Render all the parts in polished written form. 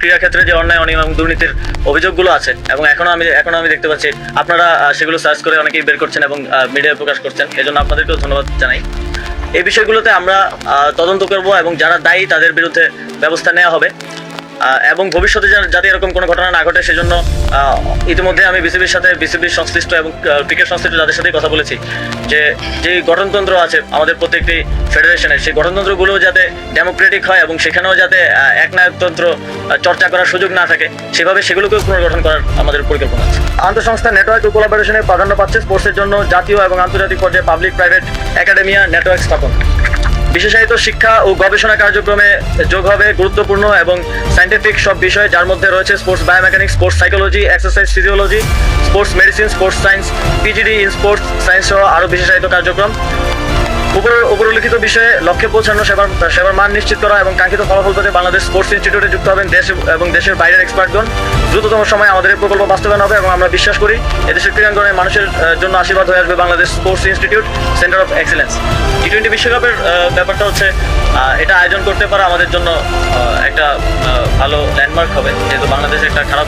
ক্রীড়া ক্ষেত্রে যে অন্যায় অনিয়ম এবং দুর্নীতির অভিযোগগুলো আছে এবং এখনো আমি দেখতে পাচ্ছি আপনারা সেগুলো সার্চ করে অনেকেই বের করছেন এবং মিডিয়ায় প্রকাশ করছেন, এজন্য আপনাদেরকেও ধন্যবাদ জানাই। এই বিষয়গুলোতে আমরা তদন্ত করব এবং যারা দায়ী তাদের বিরুদ্ধে ব্যবস্থা নেওয়া হবে এবং ভবিষ্যতে যাতে এরকম কোনো ঘটনা না ঘটে সেজন্য ইতিমধ্যে আমি বিসিবির সংশ্লিষ্ট এবং ক্রিকেট সংশ্লিষ্ট যাদের সাথেই কথা বলেছি যে গঠনতন্ত্র আছে আমাদের প্রত্যেকটি ফেডারেশনের, সেই গঠনতন্ত্রগুলো যাতে ডেমোক্রেটিক হয় এবং সেখানেও যাতে একনায়কতন্ত্র চর্চা করার সুযোগ না থাকে সেভাবে সেগুলোকেও পুনর্গঠন করার আমাদের পরিকল্পনা আছে। আন্তঃসংস্থা নেটওয়ার্ক ও কোলাবোরেশনে প্রাধান্য পাচ্ছে স্পোর্টসের জন্য জাতীয় এবং আন্তর্জাতিক পর্যায়ে পাবলিক প্রাইভেট একাডেমিয়া নেটওয়ার্ক স্থাপন। বিশেষায়িত শিক্ষা ও গবেষণা কার্যক্রমে যোগ হবে গুরুত্বপূর্ণ এবং সায়েন্টিফিক সব বিষয়, যার মধ্যে রয়েছে sports biomechanics, sports psychology, exercise physiology, sports medicine, sports science, PGD in sports science সহ আরও বিশেষায়িত কার্যক্রম। উপরোল্লিখিত বিষয়ে লক্ষ্যে পৌঁছানো সেবার মান নিশ্চিত করা এবং কাঙ্ক্ষিত ফলাফল পেতে বাংলাদেশ স্পোর্টস ইনস্টিটিউটে যুক্ত হবেন দেশ এবং দেশের বাইরের এক্সপার্টগণ। দ্রুততম সময়ে আমাদের এই প্রকল্প বাস্তবায়ন হবে এবং আমরা বিশ্বাস করি এদেশের ক্রীড়াঙ্গনে মানুষের জন্য আশীর্বাদ হয়ে আসবে Bangladesh sports institute center of excellence. টি-20 বিশ্বকাপের ব্যাপারটা হচ্ছে এটা আয়োজন করতে পারা আমাদের জন্য একটা ভালো ল্যান্ডমার্ক হবে, যেহেতু বাংলাদেশ একটা খারাপ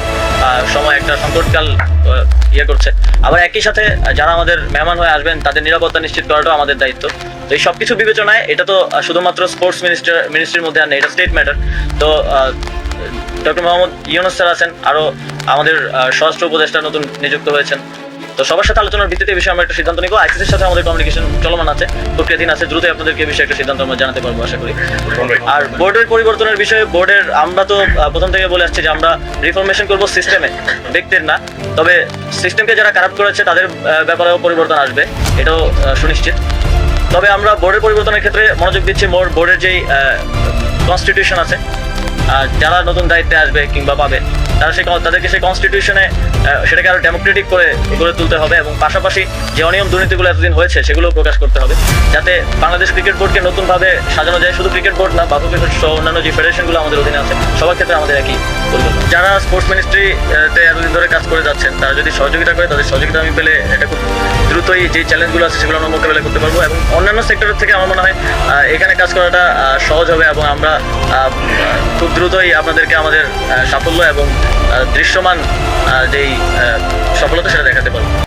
সময়, একটা সংকটকাল করছে। আবার একই সাথে যারা আমাদের মেহমান হয়ে আসবেন তাদের নিরাপত্তা নিশ্চিত করাটাও আমাদের দায়িত্ব। তো এই সবকিছু বিবেচনায় এটা তো শুধুমাত্র স্পোর্টস মিনিস্ট্রির মধ্যে আর নেই, এটা স্টেট ম্যাটার। তো ডক্টর মোহাম্মদ ইউনুস স্যার আছেন, আরও আমাদের স্বরাষ্ট্র উপদেষ্টা নতুন নিযুক্ত হয়েছেন। তো সবার সাথে আলোচনার ভিত্তিতে এই বিষয়ে আমরা একটা সিদ্ধান্ত নিব। আইসিসির সাথে আমাদের কমিউনিকেশন চলমান আছে, প্রক্রিয়াধীন আছে, দ্রুতই আপনাদেরকে এই বিষয়ে একটা সিদ্ধান্ত আমরা জানাতে পারবো আশা করি। আর বোর্ডের পরিবর্তনের বিষয়ে আমরা তো প্রথম থেকে বলে আসছি যে আমরা রিফরমেশন করবো সিস্টেমে, ব্যক্তির না। তবে সিস্টেমকে যারা খারাপ করেছে তাদের ব্যাপারেও পরিবর্তন আসবে, এটাও সুনিশ্চিত। তবে আমরা বোর্ডের পরিবর্তনের ক্ষেত্রে মনোযোগ দিচ্ছি বোর্ডের যেই কনস্টিটিউশন আছে, যারা নতুন দায়িত্বে আসবে কিংবা পাবে তাদেরকে সেই কনস্টিটিউশনে সেটাকে আরো ডেমোক্রেটিক করে গড়ে তুলতে হবে এবং পাশাপাশি যে অনিয়ম দুর্নীতিগুলো এতদিন হয়েছে সেগুলো প্রকাশ করতে হবে, যাতে বাংলাদেশ ক্রিকেট বোর্ডকে নতুনভাবে সাজানো যায়। শুধু ক্রিকেট বোর্ড না, বাফু ক্রিকেট সহ অন্যান্য যে ফেডারেশনগুলো আমাদের অধীনে আছে সবার ক্ষেত্রে আমাদের একই পরিকল্পনা। যারা স্পোর্টস মিনিস্ট্রিতে এতদিন ধরে কাজ করে যাচ্ছেন তারা যদি সহযোগিতা করে, তাদের সহযোগিতা আমি পেলে এটা খুব দ্রুতই যে চ্যালেঞ্জগুলো আছে সেগুলো আমরা মোকাবেলা করতে পারবো এবং অন্যান্য সেক্টরের থেকে আমার মনে হয় এখানে কাজ করাটা সহজ হবে এবং আমরা খুব দ্রুতই আপনাদেরকে আমাদের সাফল্য এবং দৃশ্যমান যেই সফলতা সেটা দেখাতে পারবো।